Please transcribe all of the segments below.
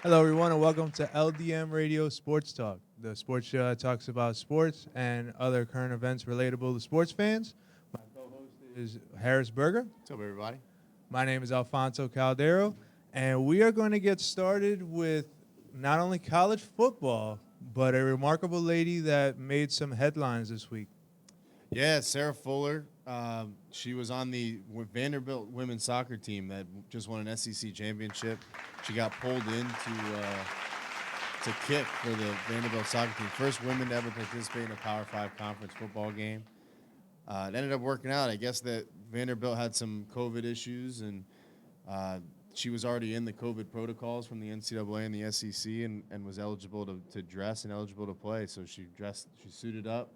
Hello, everyone, and welcome to LDM Radio Sports Talk. The sports show that talks about sports and other current events relatable to sports fans. My co-host is Harris Berger. What's up, everybody? My name is Alfonso Caldero, and we are going to get started with not only college football, but a remarkable lady that made some headlines this week. Yeah, Sarah Fuller. She was on the Vanderbilt women's soccer team that just won an SEC championship. She got pulled in to kick for the Vanderbilt soccer team. First woman to ever participate in a Power 5 conference football game. It ended up working out. I guess that Vanderbilt had some COVID issues, and she was already in the COVID protocols from the NCAA and the SEC and was eligible to dress and eligible to play. So she suited up.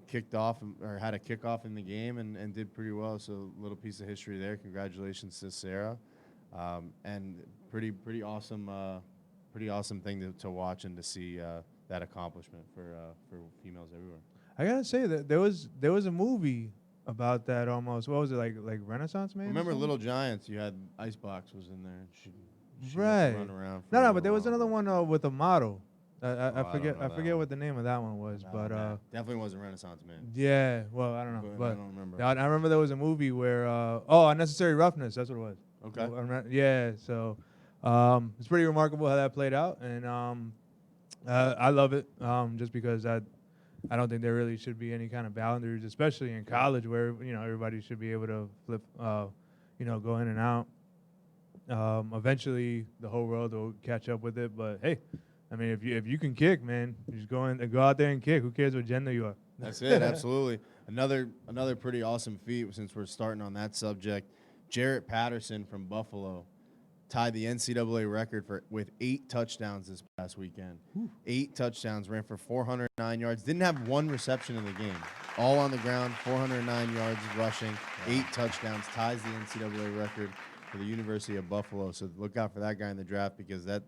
Kicked off or had a kickoff in the game and did pretty well. So a little piece of history there. Congratulations to Sarah, and pretty awesome thing to watch and to see that accomplishment for females everywhere. I gotta say that there was a movie about that almost. What was it like Renaissance Man? Remember Little Giants? You had Icebox was in there. And she Right. got to run around. No, but there was another one with a model. I don't forget. know I that forget one. what the name of that one was, but definitely wasn't Renaissance Man. yeah. Well, I don't know, I but don't remember. I remember there was a movie where Unnecessary Roughness. That's what it was. Okay. Yeah. So it's pretty remarkable how that played out, and I love it. Just because I don't think there really should be any kind of boundaries, especially in college where everybody should be able to flip, go in and out. Eventually, the whole world will catch up with it. But hey, I mean, if you can kick, man, you just go out there and kick. Who cares what gender you are? That's it. Absolutely. Another pretty awesome feat since we're starting on that subject. Jarrett Patterson from Buffalo tied the NCAA record with 8 touchdowns this past weekend. Ooh. 8 touchdowns, ran for 409 yards. Didn't have one reception in the game. All on the ground, 409 yards rushing, 8 touchdowns. Ties the NCAA record for the University of Buffalo. So look out for that guy in the draft because that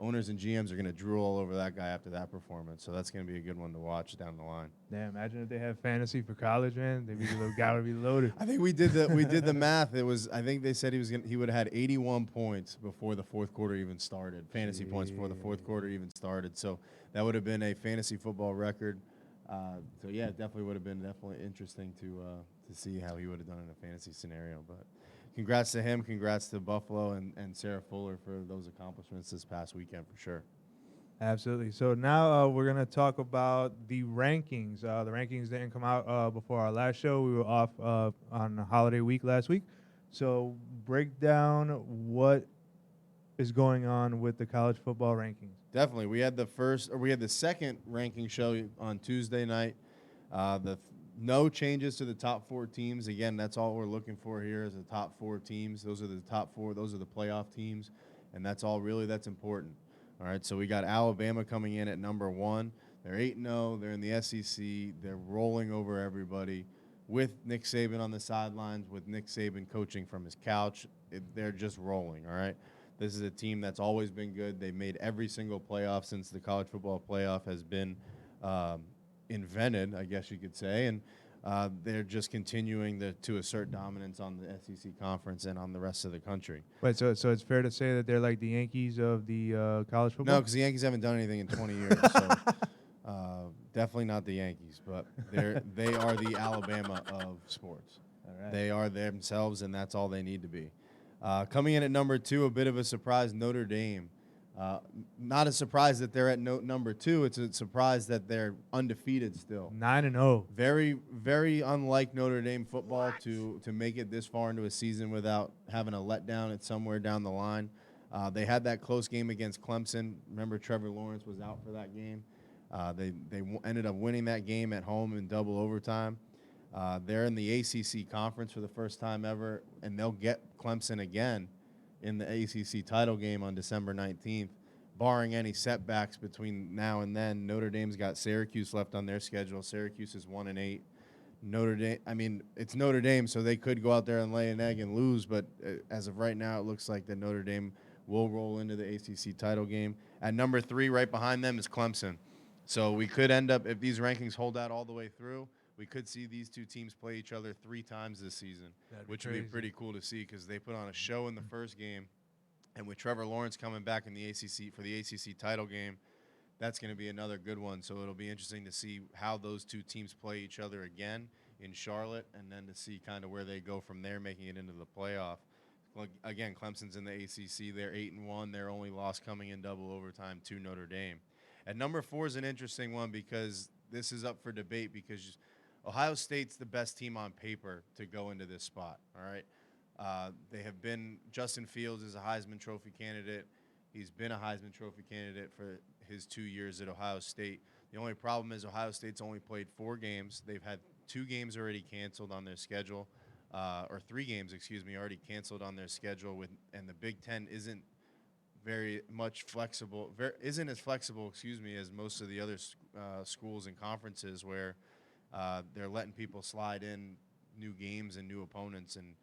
owners and GMs are going to drool all over that guy after that performance. So that's going to be a good one to watch down the line. Yeah, imagine if they had fantasy for college, man. They'd be gotta be loaded. I think we did the math. I think they said he would have had 81 points before the fourth quarter even started. Fantasy points before the fourth quarter even started. So that would have been a fantasy football record. So yeah, it definitely would have been interesting to see how he would have done in a fantasy scenario. But congrats to him. Congrats to Buffalo and Sarah Fuller for those accomplishments this past weekend for sure. Absolutely. So now we're going to talk about the rankings. The rankings didn't come out before our last show. We were off on the holiday week last week. So break down what is going on with the college football rankings. Definitely. We had the second ranking show on Tuesday night. No changes to the top 4 teams. Again, that's all we're looking for here is the top 4 teams. Those are the top 4. Those are the playoff teams, and that's all really that's important. All right, so we got Alabama coming in at number 1. They're 8-0. They're in the SEC. They're rolling over everybody with Nick Saban on the sidelines, with Nick Saban coaching from his couch. They're just rolling, all right? This is a team that's always been good. They've made every single playoff since the college football playoff has been invented, I guess you could say, and they're just continuing to assert dominance on the SEC conference and on the rest of the country. Wait, so it's fair to say that they're like the Yankees of the college football? No, because the Yankees haven't done anything in 20 years, so definitely not the Yankees, but they are the Alabama of sports. All right. They are themselves, and that's all they need to be. Coming in at number 2, a bit of a surprise, Notre Dame. Not a surprise that they're at number 2. It's a surprise that they're undefeated still. 9-0. Very, very unlike Notre Dame football to make it this far into a season without having a letdown at somewhere down the line. They had that close game against Clemson. Remember, Trevor Lawrence was out for that game. They ended up winning that game at home in double overtime. They're in the ACC conference for the first time ever, and they'll get Clemson again in the ACC title game on December 19th. Barring any setbacks between now and then, Notre Dame's got Syracuse left on their schedule. Syracuse is 1-8. Notre Dame, I mean, it's Notre Dame, so they could go out there and lay an egg and lose, but as of right now, it looks like that Notre Dame will roll into the ACC title game. At number 3, right behind them, is Clemson. So we could end up, if these rankings hold out all the way through, we could see these two teams play each other 3 times this season, which would be pretty cool to see because they put on a show in the first game, And with Trevor Lawrence coming back in the ACC for the ACC title game, that's going to be another good one. So it'll be interesting to see how those two teams play each other again in Charlotte, and then to see kind of where they go from there, making it into the playoff. Again, Clemson's in the ACC. They're 8-1. Their only loss coming in double overtime to Notre Dame. At number 4 is an interesting one because this is up for debate because Ohio State's the best team on paper to go into this spot. All right. They have been – Justin Fields is a Heisman Trophy candidate. He's been a Heisman Trophy candidate for his 2 years at Ohio State. The only problem is Ohio State's only played 4 games. They've had 2 games already canceled on their schedule, or 3 games, already canceled on their schedule. And the Big Ten isn't very much flexible, isn't as flexible, as most of the other schools and conferences where they're letting people slide in new games and new opponents. And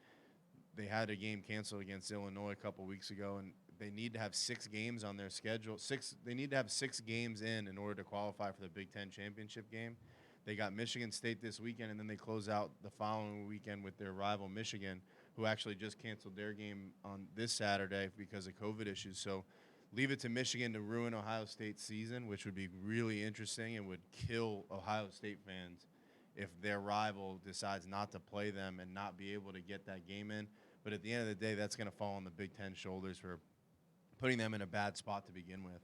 they had a game canceled against Illinois a couple weeks ago, and they need to have 6 games on their schedule. They need to have 6 games in order to qualify for the Big Ten championship game. They got Michigan State this weekend, and then they close out the following weekend with their rival Michigan, who actually just canceled their game on this Saturday because of COVID issues. So leave it to Michigan to ruin Ohio State's season, which would be really interesting and would kill Ohio State fans if their rival decides not to play them and not be able to get that game in. But at the end of the day, that's going to fall on the Big Ten shoulders for putting them in a bad spot to begin with.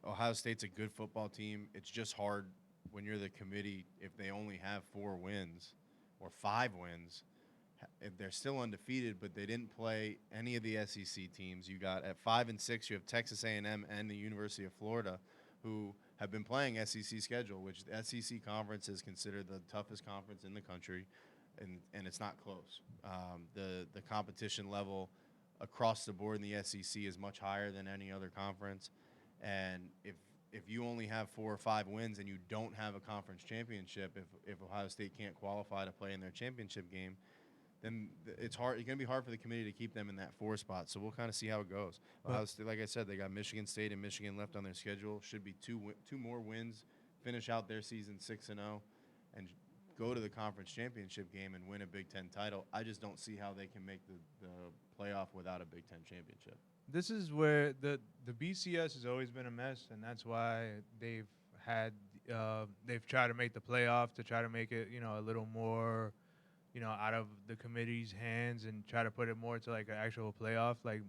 Ohio State's a good football team. It's just hard when you're the committee if they only have 4 wins or 5 wins. If they're still undefeated, but they didn't play any of the SEC teams. You got at 5 and 6, you have Texas A&M and the University of Florida, who have been playing SEC schedule, which the SEC conference is considered the toughest conference in the country. And it's not close. The competition level across the board in the SEC is much higher than any other conference. And if you only have 4 or 5 wins and you don't have a conference championship, if Ohio State can't qualify to play in their championship game, then it's hard. It's going to be hard for the committee to keep them in that 4 spot. So we'll kind of see how it goes. Ohio State, like I said, they got Michigan State and Michigan left on their schedule. Should be 2 more wins, finish out their season 6-0, and go to the conference championship game and win a Big Ten title. I just don't see how they can make the playoff without a Big Ten championship. This is where the BCS has always been a mess, and that's why they've tried to make the playoff to try to make it a little more out of the committee's hands and try to put it more to like an actual playoff, like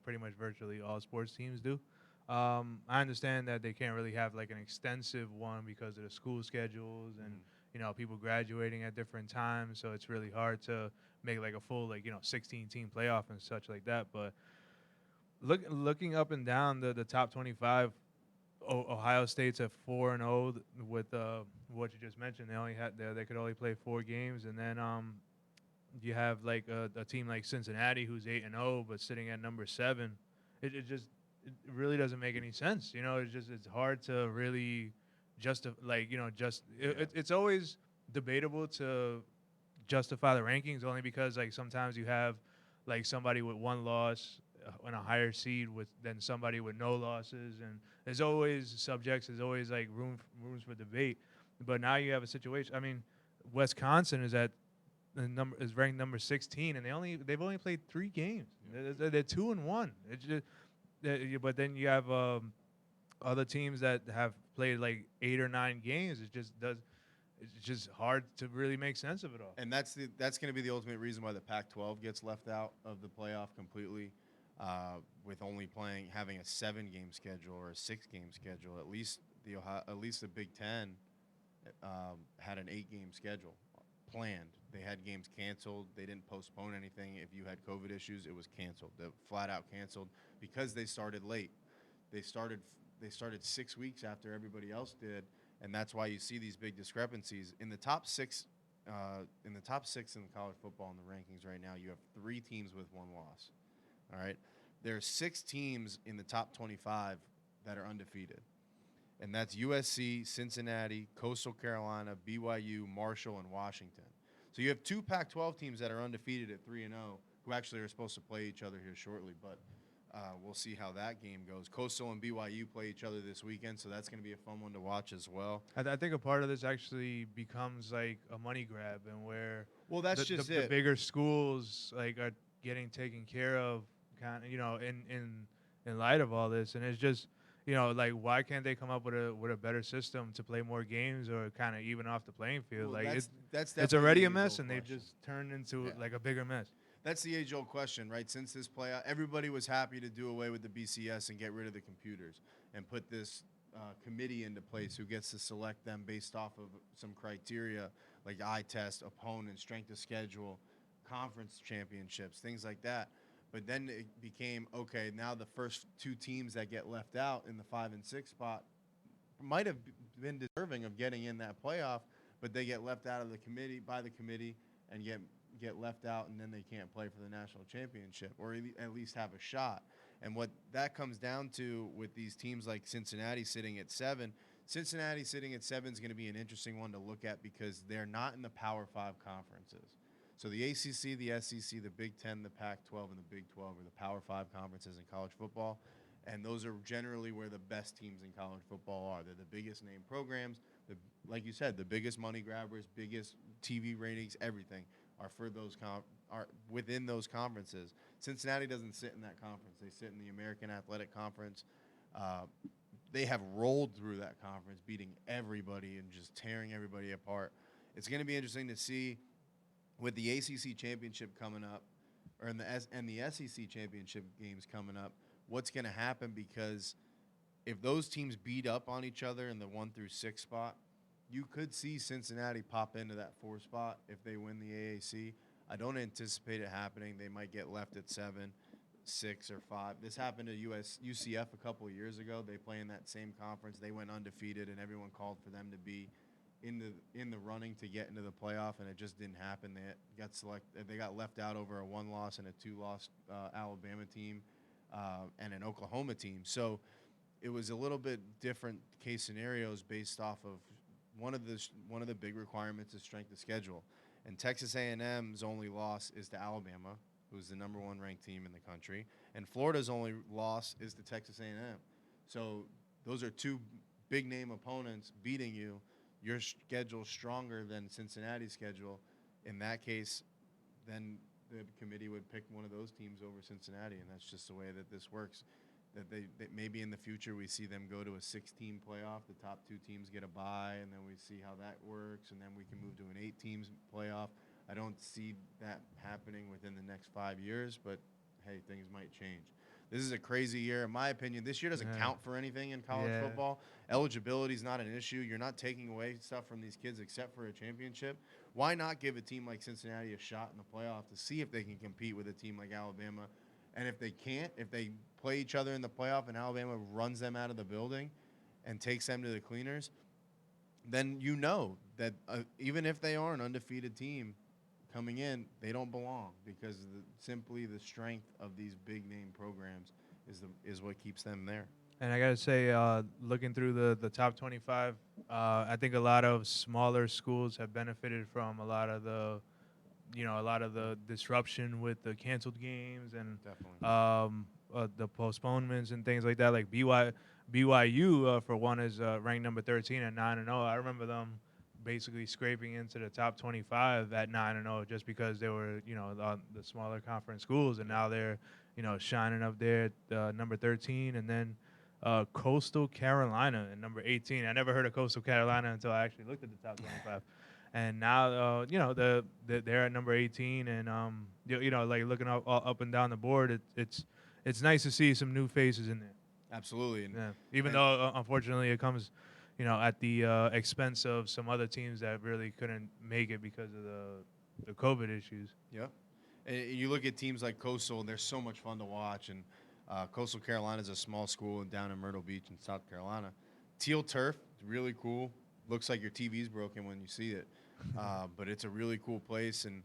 pretty much virtually all sports teams do. I understand that they can't really have like an extensive one because of the school schedules and people graduating at different times, so it's really hard to make like a full 16-team playoff and such like that. But looking up and down the top 25, Ohio State's at 4-0 with what you just mentioned. They could only play 4 games, and then you have like a team like Cincinnati who's 8-0 but sitting at number 7. It really doesn't make any sense. It's hard to really it's always debatable to justify the rankings, only because like sometimes you have like somebody with 1 loss and a higher seed than somebody with no losses, and there's always like rooms for debate. But now you have a situation. I mean, Wisconsin is ranked number 16, and they've only played 3 games. They're 2-1. It's just, but then you have other teams that have played like 8 or 9 games. It's just hard to really make sense of it all. And that's going to be the ultimate reason why the Pac-12 gets left out of the playoff completely, with only having a 7-game schedule or a 6-game schedule. At least the Big Ten had an 8-game schedule planned. They had games canceled. They didn't postpone anything. If you had COVID issues, it was canceled. They flat out canceled because they started late. They started 6 weeks after everybody else did, and that's why you see these big discrepancies in the top 6. In the top 6 in college football in the rankings right now, you have 3 teams with 1 loss. All right, there are 6 teams in the top 25 that are undefeated, and that's USC, Cincinnati, Coastal Carolina, BYU, Marshall, and Washington. So you have 2 Pac-12 teams that are undefeated at 3-0, who actually are supposed to play each other here shortly, but we'll see how that game goes. Coastal and BYU play each other this weekend, so that's going to be a fun one to watch as well. I think a part of this actually becomes like a money grab, and where that's the bigger schools like are getting taken care of, kind of, in light of all this. And it's just, like, why can't they come up with a better system to play more games or kind of even off the playing field? Well, Like that's it's definitely already the a mess, age-old and they've question. just turned into Yeah. like a bigger mess. That's the age-old question, right? Since this playoff, everybody was happy to do away with the BCS and get rid of the computers and put this committee into place who gets to select them based off of some criteria like eye test, opponent, strength of schedule, conference championships, things like that. But then it became okay. Now the first two teams that get left out in the 5 and 6 spot might have been deserving of getting in that playoff, but they get left out of the committee by the committee and get left out, and then they can't play for the national championship or at least have a shot. And what that comes down to with these teams like Cincinnati sitting at 7, Cincinnati sitting at 7 is going to be an interesting one to look at because they're not in the Power 5 conferences. So the ACC, the SEC, the Big 10, the Pac-12, and the Big 12 are the Power 5 conferences in college football. And those are generally where the best teams in college football are. They're the biggest name programs, like you said, the biggest money grabbers, biggest TV ratings, everything are for those are within those conferences. Cincinnati doesn't sit in that conference. They sit in the American Athletic Conference. Uh, they have rolled through that conference, beating everybody and just tearing everybody apart. It's going to be interesting to see with the ACC championship coming up, or in the SEC championship games coming up, what's going to happen because if those teams beat up on each other in the 1 through 6 spot, you could see Cincinnati pop into that 4 spot if they win the AAC. I don't anticipate it happening. They might get left at 7, 6, or 5. This happened to UCF a couple of years ago. They play in that same conference. They went undefeated, and everyone called for them to be in the running to get into the playoff, and it just didn't happen. They got left out over a 1-loss and a 2-loss Alabama team and an Oklahoma team. So it was a little bit different case scenarios based off of one of the big requirements is strength of schedule. And Texas A&M's only loss is to Alabama, who's the number 1 ranked team in the country, and Florida's only loss is to Texas A&M. So those are two big name opponents beating you. Your schedule's stronger than Cincinnati's schedule. In that case, then the committee would pick one of those teams over Cincinnati, and that's just the way that this works. That maybe in the future we see them go to a 6-team playoff. The top 2 teams get a bye, and then we see how that works, and then we can move to an 8-teams playoff. I don't see that happening within the next 5 years, but hey, things might change. This is a crazy year. In my opinion, this year doesn't count for anything in college football. Eligibility is not an issue. You're not taking away stuff from these kids except for a championship. Why not give a team like Cincinnati a shot in the playoff to see if they can compete with a team like Alabama? And if they can't, if they play each other in the playoff and Alabama runs them out of the building and takes them to the cleaners, then you know that even if they are an undefeated team coming in, they don't belong because simply the strength of these big name programs is what keeps them there. And I gotta say, looking through the top 25, I think a lot of smaller schools have benefited from a lot of the disruption with the canceled games and Definitely. the postponements and things like that. Like BYU, for one, is ranked number 13 at 9-0. I remember them basically scraping into the top 25 at 9-0 just because they were, the smaller conference schools, and now they're, shining up there at number 13, and then Coastal Carolina at number 18. I never heard of Coastal Carolina until I actually looked at the top 25. And now, they're at number 18, and like looking up and down the board, it's nice to see some new faces in there. Absolutely. Yeah, even though unfortunately it comes, at the expense of some other teams that really couldn't make it because of the COVID issues. Yeah. And you look at teams like Coastal, and they're so much fun to watch. And Coastal Carolina is a small school down in Myrtle Beach in South Carolina. Teal turf, it's really cool. Looks like your TV's broken when you see it. But it's a really cool place, and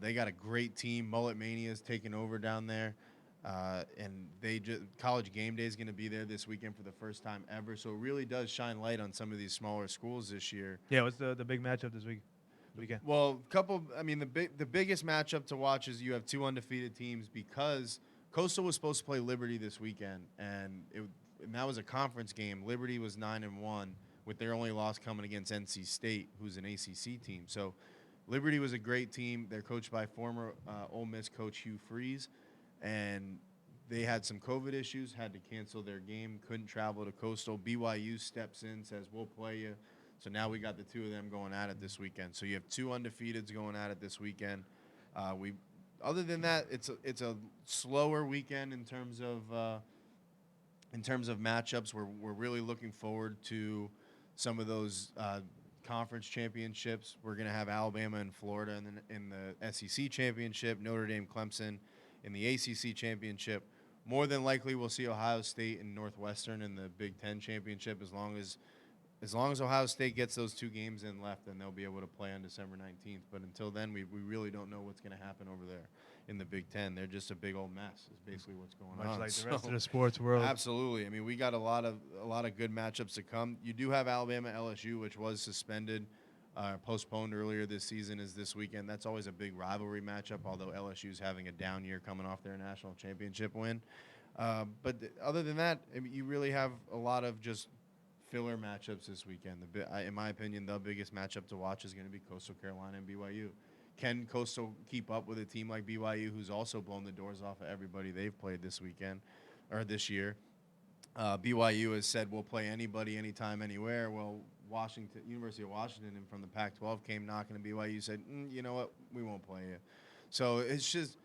they got a great team. Mullet Mania's taking over down there. And College Game Day is going to be there this weekend for the first time ever. So it really does shine light on some of these smaller schools this year. Yeah, what's the big matchup this weekend? Well, the biggest matchup to watch is you have 2 undefeated teams because Coastal was supposed to play Liberty this weekend, and that was a conference game. Liberty was 9-1 with their only loss coming against NC State, who's an ACC team. So Liberty was a great team. They're coached by former Ole Miss coach Hugh Freeze, and they had some COVID issues, had to cancel their game, couldn't travel to Coastal. BYU steps in, says, we'll play you. So now we got the two of them going at it this weekend. So you have two undefeateds going at it this weekend. Other than that, it's a slower weekend in terms of matchups. We're really looking forward to some of those conference championships. We're going to have Alabama and Florida in the SEC championship, Notre Dame, Clemson in the ACC championship. More than likely, we'll see Ohio State and Northwestern in the Big Ten championship. As long as Ohio State gets those two games in left, then they'll be able to play on December 19th. But until then, we really don't know what's going to happen over there in the Big Ten. They're just a big old mess is basically what's going on. Much like the rest of the sports world. Absolutely. I mean, we got a lot of good matchups to come. You do have Alabama LSU, which was suspended, postponed earlier this season, is this weekend. That's always a big rivalry matchup, although LSU's having a down year coming off their national championship win. But other than that, I mean, you really have a lot of just filler matchups this weekend. In my opinion, the biggest matchup to watch is going to be Coastal Carolina and BYU. Can Coastal keep up with a team like BYU, who's also blown the doors off of everybody they've played this weekend or this year? BYU has said we'll play anybody, anytime, anywhere. Well, University of Washington, and from the Pac-12 came knocking to BYU, said, you know what, we won't play you. So it's just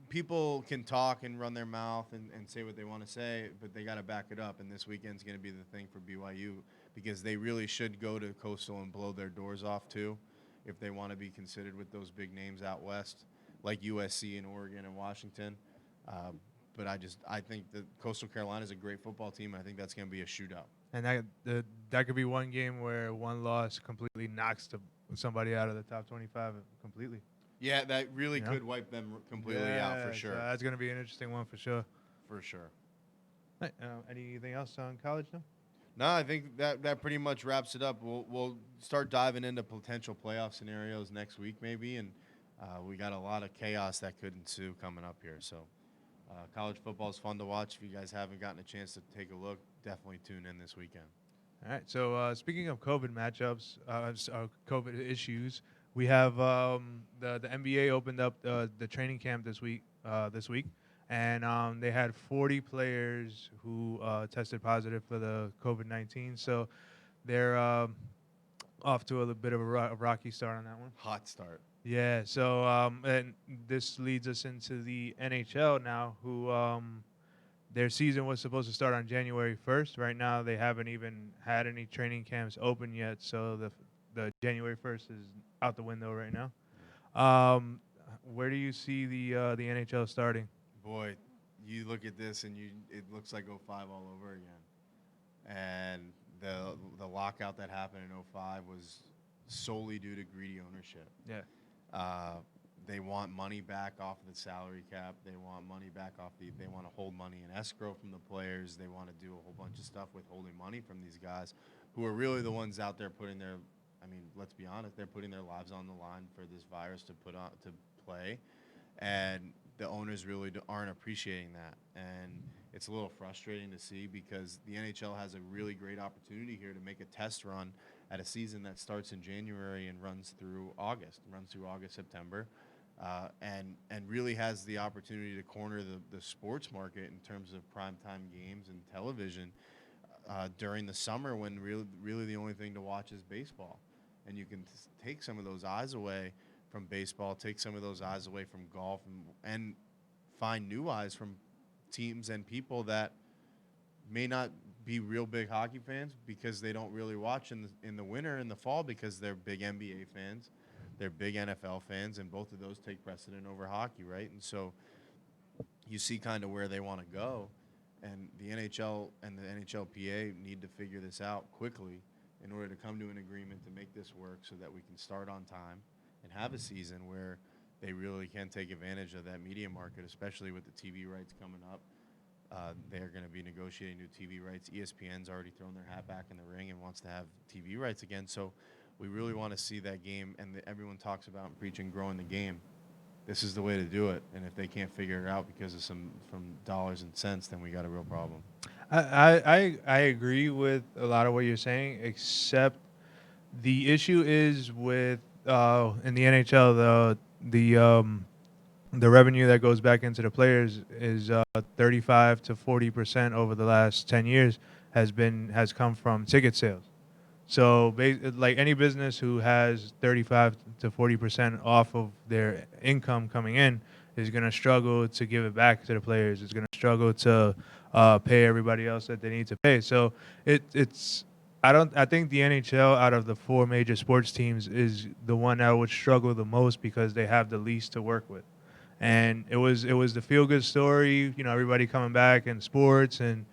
people can talk and run their mouth and say what they want to say, but they got to back it up. And this weekend's going to be the thing for BYU, because they really should go to Coastal and blow their doors off too, if they want to be considered with those big names out west, like USC and Oregon and Washington. But I think that Coastal Carolina is a great football team. And I think that's going to be a shootout. And that could be one game where one loss completely knocks somebody out of the top 25 completely. Yeah, that really could wipe them completely out for sure. So that's going to be an interesting one for sure. For sure. Right, anything else on college now? No, I think that pretty much wraps it up. We'll start diving into potential playoff scenarios next week maybe, and we got a lot of chaos that could ensue coming up here. So college football is fun to watch. If you guys haven't gotten a chance to take a look, definitely tune in this weekend. All right, so speaking of COVID matchups, COVID issues, we have the NBA opened up the training camp this week, and they had 40 players who tested positive for the COVID-19. So they're off to a bit of a rocky start on that one. Hot start. Yeah. So and this leads us into the NHL now, who their season was supposed to start on January 1st. Right now, they haven't even had any training camps open yet. So the January 1st is out the window right now. Where do you see the NHL starting? Boy, you look at this and it looks like 05 all over again. And the lockout that happened in 05 was solely due to greedy ownership. Yeah. They want money back off of the salary cap. They want money back they want to hold money in escrow from the players. They want to do a whole bunch of stuff with holding money from these guys who are really the ones out there let's be honest, they're putting their lives on the line for this virus to play. And the owners really aren't appreciating that. And it's a little frustrating to see, because the NHL has a really great opportunity here to make a test run at a season that starts in January and runs through August, September, and really has the opportunity to corner the sports market in terms of primetime games and television during the summer, when really the only thing to watch is baseball. And you can take some of those eyes away from baseball, take some of those eyes away from golf, and find new eyes from teams and people that may not be real big hockey fans, because they don't really watch in the winter and the fall, because they're big NBA fans, they're big NFL fans, and both of those take precedent over hockey, right? And so you see kind of where they want to go, and the NHL and the NHLPA need to figure this out quickly in order to come to an agreement to make this work, so that we can start on time and have a season where they really can take advantage of that media market, especially with the TV rights coming up. They're going to be negotiating new TV rights. ESPN's already thrown their hat back in the ring and wants to have TV rights again. So we really want to see that game, and everyone talks about and preaching growing the game. This is the way to do it. And if they can't figure it out because of from dollars and cents, then we got a real problem. I agree with a lot of what you're saying, except the issue is with in the NHL, the revenue that goes back into the players is 35 to 40% over the last 10 years has come from ticket sales. So, like any business who has 35 to 40% off of their income coming in is going to struggle to give it back to the players. Is going to struggle to pay everybody else that they need to pay. So, it's I think the NHL out of the four major sports teams is the one that would struggle the most because they have the least to work with. And it was the feel good story, everybody coming back in sports and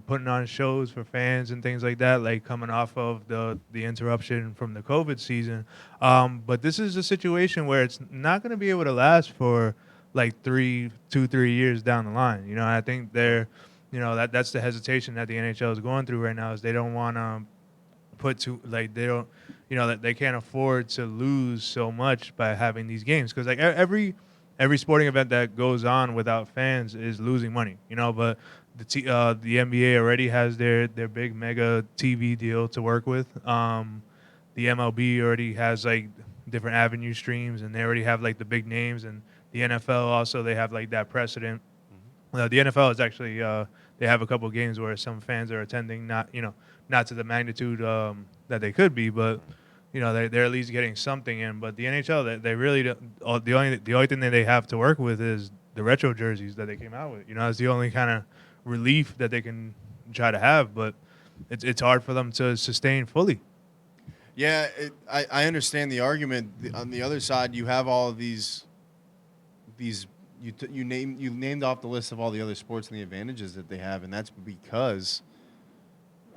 putting on shows for fans and things like that, like coming off of the interruption from the COVID season. But this is a situation where it's not going to be able to last for like 3 years down the line. I think that's the hesitation that the NHL is going through right now is they don't want to put to like they don't that they can't afford to lose so much by having these games because like every sporting event that goes on without fans is losing money, but the NBA already has their big mega TV deal to work with. The MLB already has like different avenue streams and they already have like the big names, and the NFL also they have like that precedent. The NFL is actually they have a couple of games where some fans are attending, not to the magnitude that they could be, but they're at least getting something in. But the NHL, they really don't, the only thing that they have to work with is the retro jerseys that they came out with. It's the only kind of relief that they can try to have, but it's hard for them to sustain fully. Yeah, I understand the argument. On the other side, you have all of these you named off the list of all the other sports and the advantages that they have, and that's because,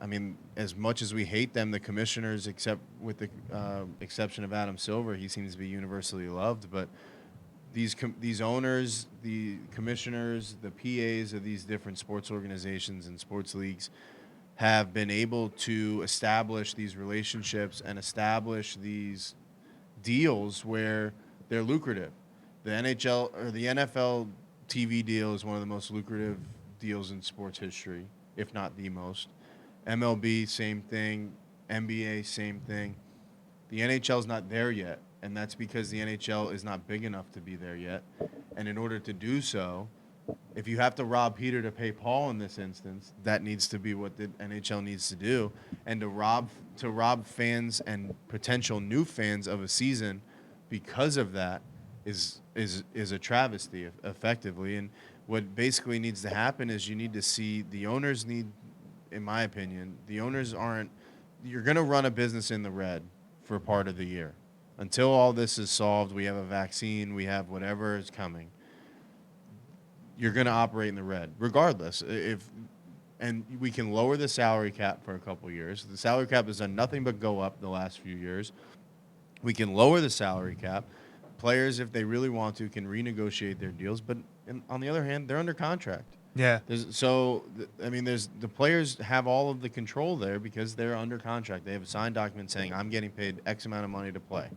I mean, as much as we hate them, the commissioners, except with the exception of Adam Silver, he seems to be universally loved. But these owners, the commissioners, the PAs of these different sports organizations and sports leagues have been able to establish these relationships and establish these deals where they're lucrative. The NHL or the NFL TV deal is one of the most lucrative deals in sports history, if not the most. MLB, same thing. NBA, same thing. The NHL is not there yet, and that's because the NHL is not big enough to be there yet. And in order to do so, if you have to rob Peter to pay Paul in this instance, that needs to be what the NHL needs to do. And to rob fans and potential new fans of a season because of that is a travesty, effectively. And what basically needs to happen is you need to see the owners need, in my opinion, the owners aren't. You're going to run a business in the red for part of the year until all this is solved. We have a vaccine. We have whatever is coming. You're going to operate in the red, regardless. And we can lower the salary cap for a couple years. The salary cap has done nothing but go up the last few years. We can lower the salary cap. Players, if they really want to, can renegotiate their deals. But on the other hand, they're under contract. Yeah. The players have all of the control there because they're under contract. They have a signed document saying, I'm getting paid X amount of money to play.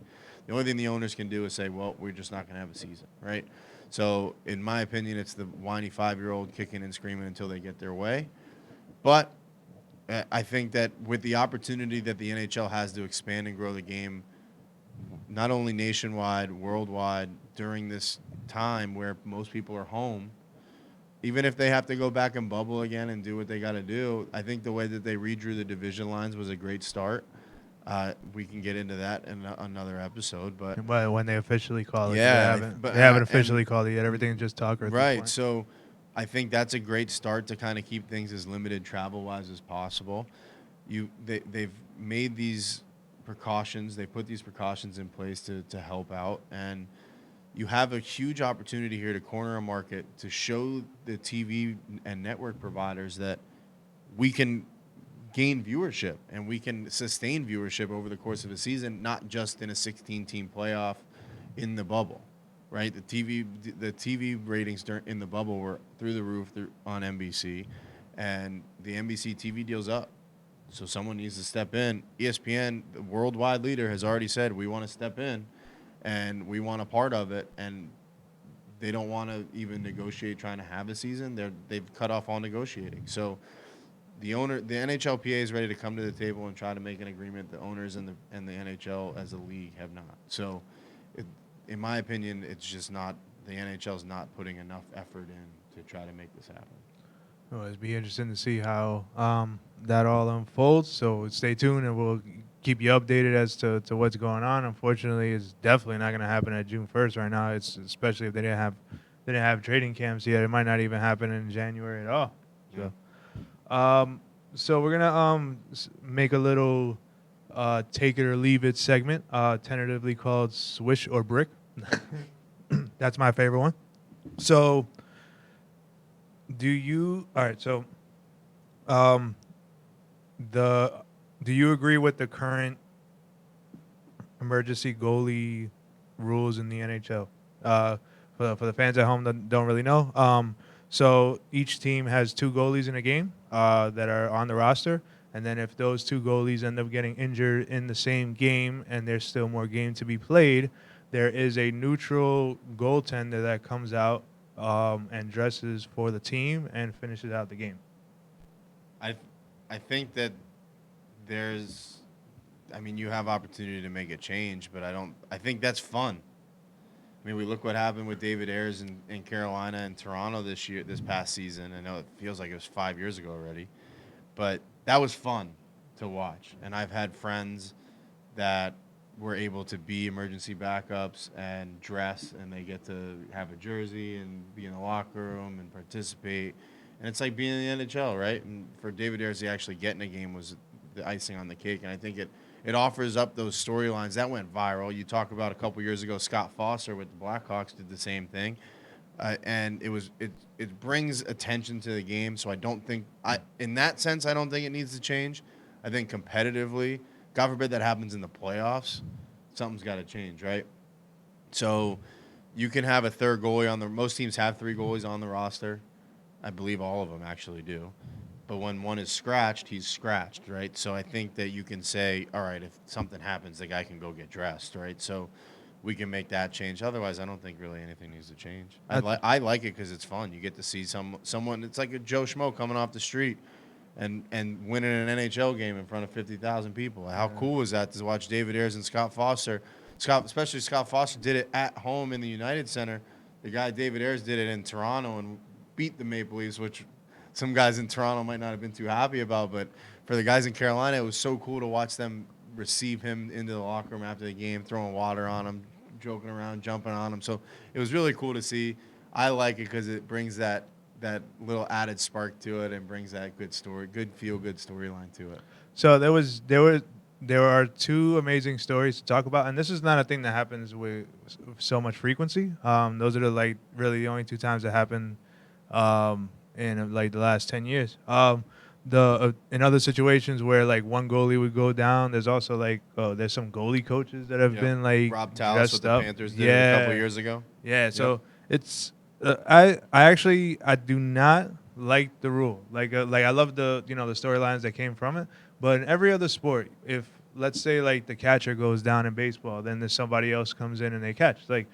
The only thing the owners can do is say, well, we're just not going to have a season, right? So, in my opinion, it's the whiny 5-year-old kicking and screaming until they get their way. But I think that with the opportunity that the NHL has to expand and grow the game, not only nationwide, worldwide, during this time where most people are home, even if they have to go back and bubble again and do what they got to do, I think the way that they redrew the division lines was a great start. We can get into that in another episode, but When they officially call it, yeah, they haven't officially called it yet. Everything's just talk. Right. So I think that's a great start to kind of keep things as limited travel-wise as possible. They've made these precautions. They put these precautions in place to help out, and you have a huge opportunity here to corner a market to show the TV and network providers that we can gain viewership and we can sustain viewership over the course of a season, not just in a 16-team playoff in the bubble, right? The TV ratings in the bubble were through the roof on NBC, and the NBC TV deal's up. So someone needs to step in. ESPN, the worldwide leader, has already said we want to step in and we want a part of it, and they don't want to even negotiate trying to have a season. They've cut off all negotiating. So the NHLPA is ready to come to the table and try to make an agreement. The owners and the NHL as a league have not. So, in my opinion, it's just not the NHL's not putting enough effort in to try to make this happen. Well, it'd be interesting to see how that all unfolds. So stay tuned, and we'll keep you updated as to what's going on. Unfortunately, it's definitely not going to happen at June 1st right now. It's especially if they didn't have trading camps yet. It might not even happen in January at all. So we're gonna make a little take it or leave it segment, tentatively called Swish or Brick. That's my favorite one. So. Do you agree with the current emergency goalie rules in the NHL? For the fans at home that don't really know, so each team has 2 goalies in a game that are on the roster, and then if those 2 goalies end up getting injured in the same game and there's still more game to be played, there is a neutral goaltender that comes out and dresses for the team and finishes out the game. I think that you have opportunity to make a change, but I think that's fun. I mean, we look what happened with David Ayres in Carolina and Toronto this past season. I know it feels like it was 5 years ago already, but that was fun to watch. And I've had friends that were able to be emergency backups and dress, and they get to have a jersey and be in the locker room and participate. And it's like being in the NHL, right? And for David Ayres to actually get in a game was the icing on the cake. And I think it offers up those storylines. That went viral. You talk about a couple years ago, Scott Foster with the Blackhawks did the same thing. And it brings attention to the game. So I don't think in that sense, I don't think it needs to change. I think competitively, God forbid that happens in the playoffs, something's got to change, right? So you can have a third goalie most teams have 3 goalies on the roster. I believe all of them actually do. But when one is scratched, he's scratched, right? So I think that you can say, all right, if something happens, the guy can go get dressed, right? So we can make that change. Otherwise, I don't think really anything needs to change. I like it because it's fun. You get to see someone. It's like a Joe Schmo coming off the street and winning an NHL game in front of 50,000 people. How cool is that to watch David Ayres and Scott Foster? Especially Scott Foster did it at home in the United Center. The guy David Ayres did it in Toronto and beat the Maple Leafs, which some guys in Toronto might not have been too happy about. But for the guys in Carolina, it was so cool to watch them receive him into the locker room after the game, throwing water on him, joking around, jumping on him. So it was really cool to see. I like it because it brings that little added spark to it and brings that good feel-good storyline to it. So there are 2 amazing stories to talk about, and this is not a thing that happens with so much frequency. Those are really the only 2 times that happened in like the last 10 years. In other situations where like one goalie would go down, there's also there's some goalie coaches that have been like Rob Tallis dressed with the up. Panthers did it a couple years ago. Yeah, so it's I do not like the rule. Like I love the the storylines that came from it, but in every other sport, if let's say like the catcher goes down in baseball, then there's somebody else comes in and they catch. Like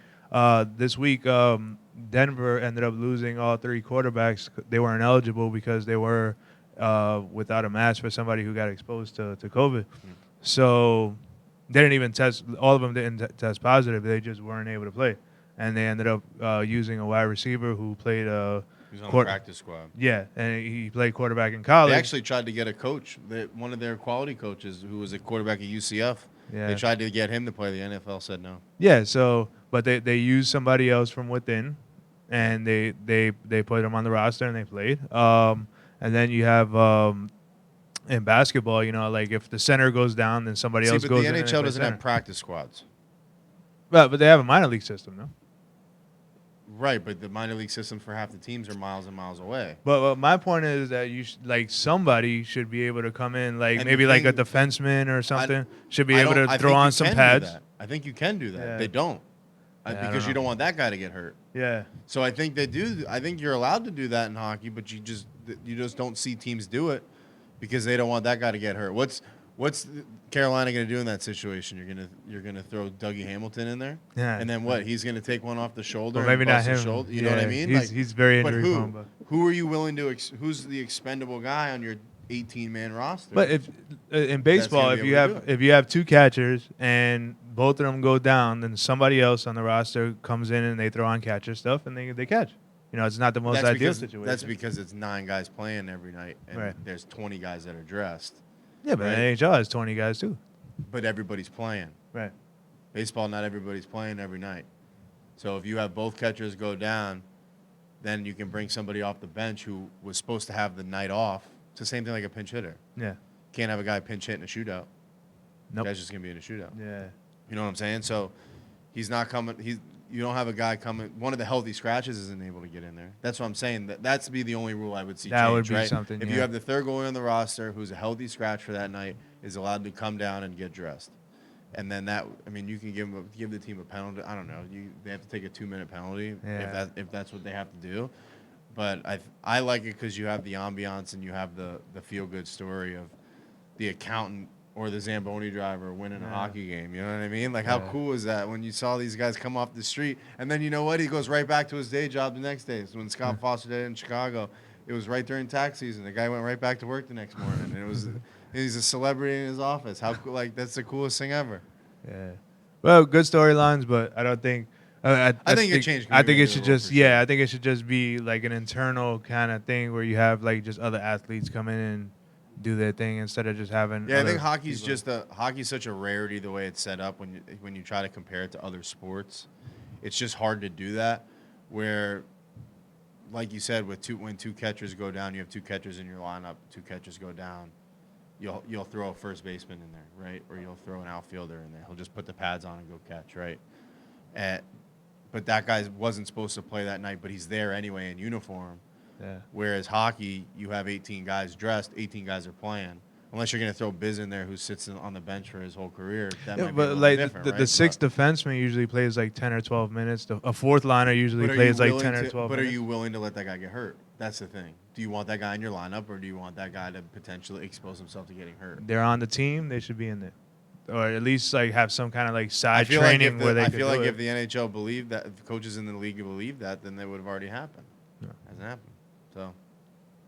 this week, Denver ended up losing all 3 quarterbacks. They weren't eligible because they were without a mask for somebody who got exposed to COVID. So they didn't even test. All of them didn't test positive. They just weren't able to play. And they ended up using a wide receiver who played he was on the practice squad. Yeah, and he played quarterback in college. They actually tried to get a coach, one of their quality coaches, who was a quarterback at UCF. Yeah. They tried to get him to play. The NFL said no. Yeah, but they used somebody else from within, and they put him on the roster and they played. And then you have in basketball, like if the center goes down, then somebody else goes in. But the NHL doesn't have practice squads. But they have a minor league system, no? Right, but the minor league systems for half the teams are miles and miles away. But my point is that somebody should be able to come in, like maybe like a defenseman or something should be able to throw on some pads. I think you can do that. Yeah. They don't. Because you don't want that guy to get hurt. Yeah. So I think they do. I think you're allowed to do that in hockey, but you just don't see teams do it because they don't want that guy to get hurt. What's Carolina going to do in that situation? You're gonna throw Dougie Hamilton in there, and then what? He's going to take one off the shoulder. Well, maybe and not him. You know what I mean? He's very injury prone. Who are you willing to? Who's the expendable guy on your? 18-man roster. But if in baseball, be able to do it. if you have two catchers and both of them go down, then somebody else on the roster comes in and they throw on catcher stuff and they catch. You know, it's not the most ideal situation. That's because it's 9 guys playing every night, and Right. there's 20 guys that are dressed. Yeah, but right? the NHL has 20 guys too. But everybody's playing. Right. Baseball, not everybody's playing every night. So if you have both catchers go down, then you can bring somebody off the bench who was supposed to have the night off. It's the same thing like a pinch hitter. Yeah. Can't have a guy pinch hit in a shootout. Nope. Guy's just gonna be in a shootout. Yeah. You know what I'm saying? So he's not coming. You don't have a guy coming. One of the healthy scratches isn't able to get in there. That's what I'm saying. That's be the only rule I would see That change, would be right? something, If yeah. you have the third goalie on the roster who's a healthy scratch for that night, is allowed to come down and get dressed, and then you can give the team a penalty. I don't know. They have to take a 2-minute penalty Yeah. if that's what they have to do. But I like it because you have the ambiance and you have the feel good story of the accountant or the Zamboni driver winning a hockey game. You know what I mean? Like, how cool is that when you saw these guys come off the street? And then you know what? He goes right back to his day job the next day. So when Scott Foster did it in Chicago, it was right during tax season. The guy went right back to work the next morning. And he's a celebrity in his office. How cool. Like, that's the coolest thing ever. Yeah. Well, good storylines, but I don't think. I think it changed I think it regular should rule just for sure. I think it should just be like an internal kind of thing where you have like just other athletes come in and do their thing instead of just having. Yeah, I other think hockey's people. hockey's such a rarity the way it's set up when you try to compare it to other sports. It's just hard to do that. Where, like you said, when two catchers go down, you have 2 catchers in your lineup. 2 catchers go down, you'll throw a first baseman in there, right? Or you'll throw an outfielder in there. He'll just put the pads on and go catch, right? But that guy wasn't supposed to play that night, but he's there anyway in uniform. Yeah. Whereas hockey, you have 18 guys dressed, 18 guys are playing. Unless you're going to throw Biz in there who sits on the bench for his whole career. That might be a But little like different, the right? sixth defenseman usually plays like 10 or 12 minutes. A fourth liner usually plays like 10 or 12 But minutes. are you willing to let that guy get hurt? That's the thing. Do you want that guy in your lineup, or do you want that guy to potentially expose himself to getting hurt? They're on the team. They should be in there, or at least like have some kind of like I side feel like training where they. I could feel do like it. if the NHL believed that, if the coaches in the league believed that, then that would have already happened. Yeah. Hasn't happened. So,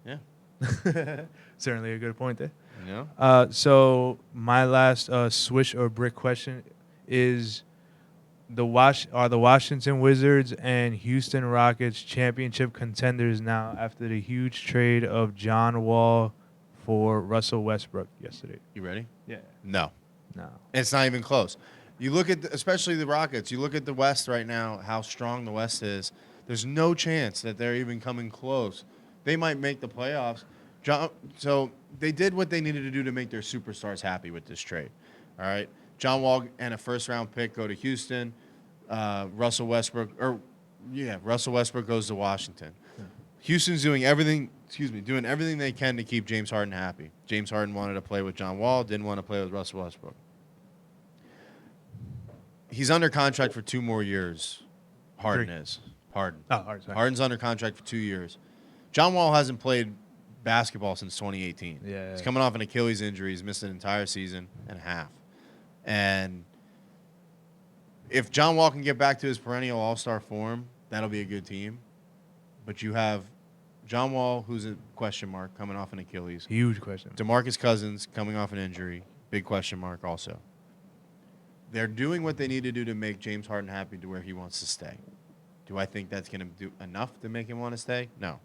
yeah. Certainly a good point there. You know? So my last swish or brick question is: are the Washington Wizards and Houston Rockets championship contenders now after the huge trade of John Wall for Russell Westbrook yesterday? You ready? Yeah. No. No. It's not even close. You look at, especially the Rockets, you look at the West right now, how strong the West is. There's no chance that they're even coming close. They might make the playoffs. So they did what they needed to do to make their superstars happy with this trade. All right? John Wall and a first-round pick go to Houston. Russell Westbrook goes to Washington. Yeah. Houston's doing everything they can to keep James Harden happy. James Harden wanted to play with John Wall, didn't want to play with Russell Westbrook. He's under contract for 2 more years. Harden. Oh, sorry. Harden's under contract for 2 years. John Wall hasn't played basketball since 2018. Yeah. He's coming off an Achilles injury. He's missed an entire season and a half. And if John Wall can get back to his perennial all-star form, that'll be a good team. But you have John Wall, who's a question mark, coming off an Achilles. Huge question. DeMarcus Cousins coming off an injury. Big question mark also. They're doing what they need to do to make James Harden happy to where he wants to stay. Do I think that's going to do enough to make him want to stay? No.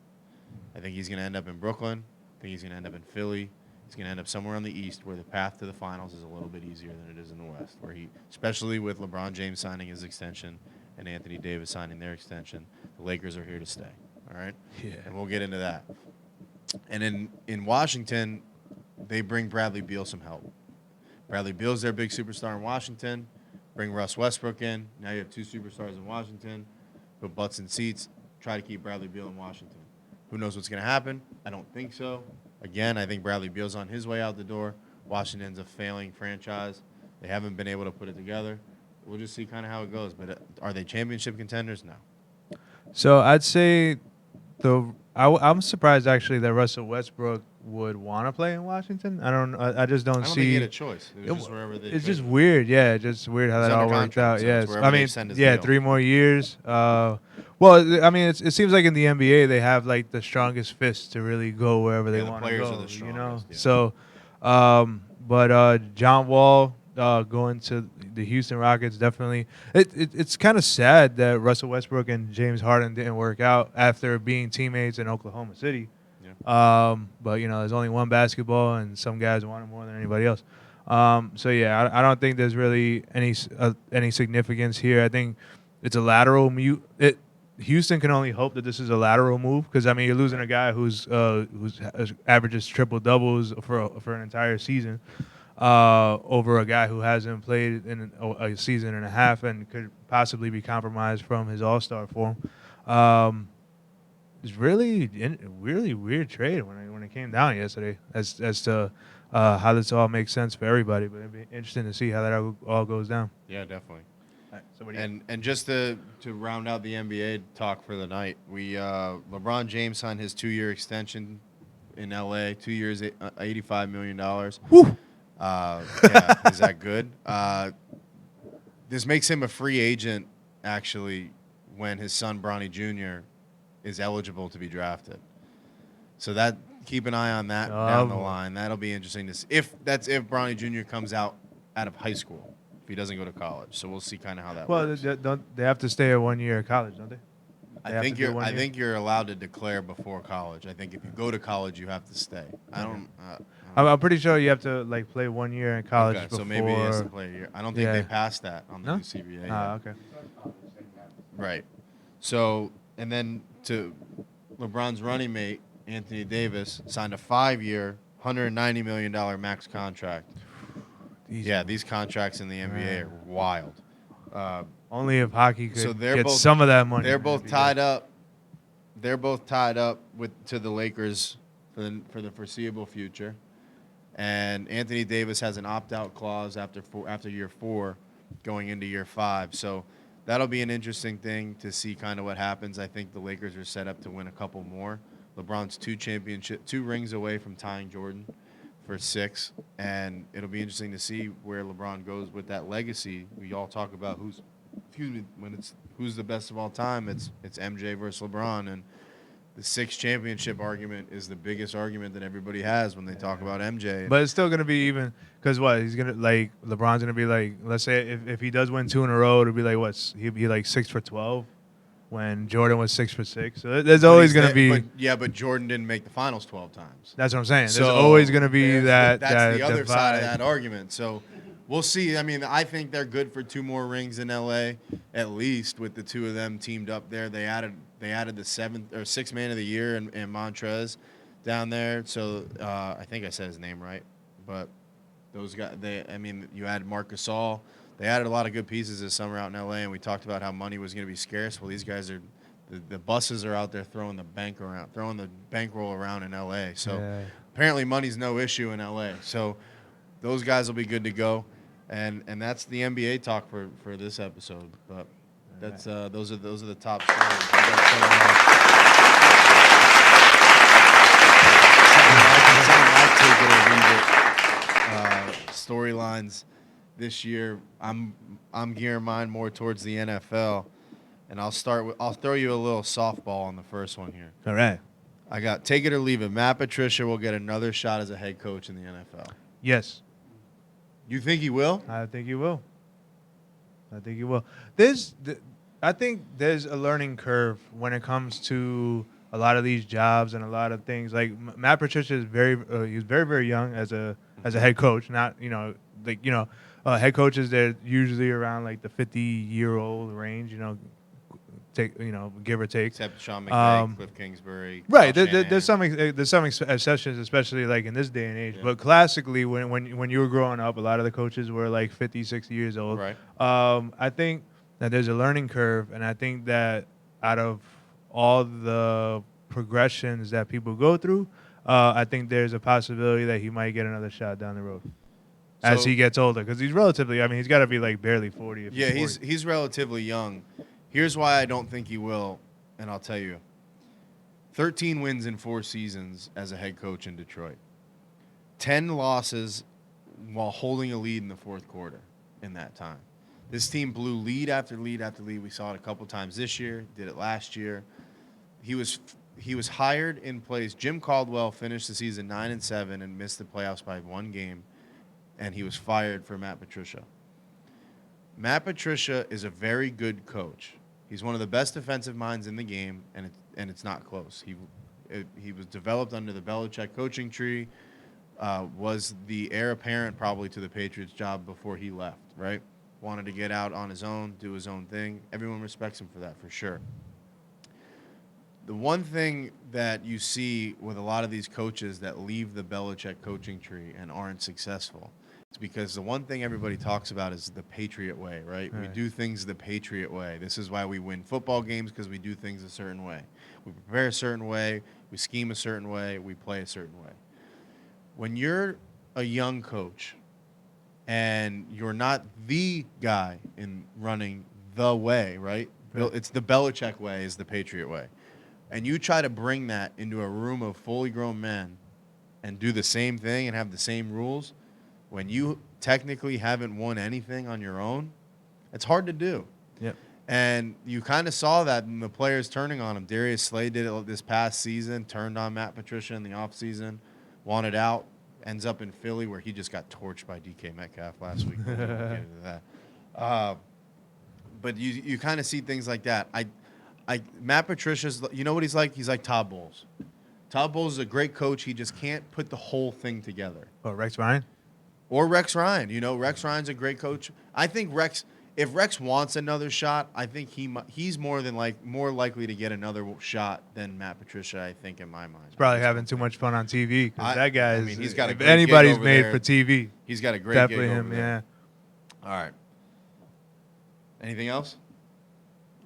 I think he's going to end up in Brooklyn. I think he's going to end up in Philly. He's going to end up somewhere on the East where the path to the finals is a little bit easier than it is in the West, where especially with LeBron James signing his extension and Anthony Davis signing their extension, the Lakers are here to stay. All right? Yeah. And we'll get into that. And in Washington, they bring Bradley Beal some help. Bradley Beal's their big superstar in Washington. Bring Russ Westbrook in. Now you have 2 superstars in Washington. Put butts in seats. Try to keep Bradley Beal in Washington. Who knows what's going to happen? I don't think so. Again, I think Bradley Beal's on his way out the door. Washington's a failing franchise. They haven't been able to put it together. We'll just see kind of how it goes. But are they championship contenders? No. So I'd say I'm surprised actually that Russell Westbrook would want to play in Washington. I don't. I just don't I don't think see. he had a choice. It was just wherever they. It's just traded him. weird. Yeah, just weird how He's that all under worked contract, out. so it's Yes, wherever I they mean, send his yeah, deal. 3 more years. Well, I mean, it seems like in the NBA they have like the strongest fists to really go wherever they Yeah, the want to players go. are the You know, strongest, yeah. so, but John Wall going to the Houston Rockets definitely. It's kind of sad that Russell Westbrook and James Harden didn't work out after being teammates in Oklahoma City. But there's only one basketball, and some guys want it more than anybody else. So yeah, I don't think there's really any significance here. I think it's a lateral mute. Houston can only hope that this is a lateral move because I mean you're losing a guy who's averages triple doubles for an entire season over a guy who hasn't played in a season and a half and could possibly be compromised from his All-Star form. It's really weird trade when it came down yesterday as to how this all makes sense for everybody. But it'd be interesting to see how that all goes down. Yeah, definitely. So what And just to round out the NBA talk for the night, LeBron James signed his 2-year extension in LA, 2 years, $85 million. Woo! Yeah, is that good? This makes him a free agent, actually, when his son Bronny Jr. is eligible to be drafted. So that keep an eye on that down the line. That'll be interesting to see if Bronny Jr. comes out of high school. If he doesn't go to college, so we'll see kind of how that works. Well, don't they have to stay at 1 year at college, don't they? I think you're allowed to declare before college. I think if you go to college, you have to stay. I'm pretty sure you have to like play 1 year in college okay, before. so maybe he has to play a year. I don't think they passed that on the new CBA. Ah, okay. Right. So, and then to LeBron's running mate, Anthony Davis, signed a 5-year, $190 million max contract. These contracts in the NBA are wild. Only if hockey could so get some of that money. They're both tied up. They're both tied up to the Lakers for the foreseeable future. And Anthony Davis has an opt-out clause after year 4, going into year 5. So that'll be an interesting thing to see kind of what happens. I think the Lakers are set up to win a couple more. LeBron's 2 rings away from tying Jordan for 6, and it'll be interesting to see where LeBron goes with that legacy. We all talk about who's the best of all time. It's MJ versus LeBron, and the 6 championship argument is the biggest argument that everybody has when they talk about MJ. But it's still gonna be even because he's gonna like LeBron's gonna be like, let's say if he does win 2 in a row, it'll be like he'd be like 6 for 12. When Jordan was 6 for 6, so there's always going to be. But Jordan didn't make the finals 12 times. That's what I'm saying. There's always going to be that. That's the other divide. side of that argument. So we'll see. I mean, I think they're good for 2 more rings in LA, at least with the 2 of them teamed up there. They added the 7th or 6th man of the year in Montrez down there. So I think I said his name right, but those guys. You add Marc Gasol. They added a lot of good pieces this summer out in LA, and we talked about how money was going to be scarce. Well, these guys the buses are out there throwing the bankroll around in LA. So apparently money's no issue in LA. So those guys will be good to go, and that's the NBA talk for this episode. But that's those are the top stories. Storylines. This year, I'm gearing mine more towards the NFL, and I'll throw you a little softball on the first one here. All right. I got take it or leave it. Matt Patricia will get another shot as a head coach in the NFL. Yes. You think he will? I think he will. I think there's a learning curve when it comes to a lot of these jobs and a lot of things. Like Matt Patricia is he's very very young as a head coach. Not head coaches, they're usually around like the 50-year-old range, give or take. Except Sean McVay, Cliff Kingsbury. Right. There's some exceptions, especially like in this day and age. Yeah. But classically, when you were growing up, a lot of the coaches were like 50, 60 years old. Right. I think that there's a learning curve, and I think that out of all the progressions that people go through, I think there's a possibility that he might get another shot down the road. As he gets older, because he's he's got to be like barely 40. Yeah, he's relatively young. Here's why I don't think he will, and I'll tell you. 13 wins in 4 seasons as a head coach in Detroit. 10 losses while holding a lead in the fourth quarter in that time. This team blew lead after lead after lead. We saw it a couple times this year, did it last year. He was hired in place. Jim Caldwell finished the season 9-7 and missed the playoffs by 1 game, and he was fired for Matt Patricia. Matt Patricia is a very good coach. He's one of the best defensive minds in the game, and it's not close. He was developed under the Belichick coaching tree, was the heir apparent probably to the Patriots job before he left, right? Wanted to get out on his own, do his own thing. Everyone respects him for that, for sure. The one thing that you see with a lot of these coaches that leave the Belichick coaching tree and aren't successful, it's because the one thing everybody talks about is the Patriot way, right? We do things the Patriot way. This is why we win football games, because we do things a certain way. We prepare a certain way, we scheme a certain way, we play a certain way. When you're a young coach and you're not the guy in running the way, right? It's the Belichick way is the Patriot way. And you try to bring that into a room of fully grown men and do the same thing and have the same rules when you technically haven't won anything on your own, it's hard to do. Yep. And you kind of saw that in the players turning on him. Darius Slay did it this past season, turned on Matt Patricia in the offseason, wanted out, ends up in Philly where he just got torched by DK Metcalf last week. We won't get into that. But you kind of see things like that. Matt Patricia's, you know what he's like? He's like Todd Bowles. Todd Bowles is a great coach. He just can't put the whole thing together. Oh, Rex Ryan? Or Rex Ryan. You know, Rex Ryan's a great coach. I think if Rex wants another shot, I think he's more likely to get another shot than Matt Patricia, I think, in my mind. He's probably having too much fun on TV. That guy is, he's got a if great anybody's gig over made there. for TV, He's got a great definitely gig him, over there. All right. Anything else?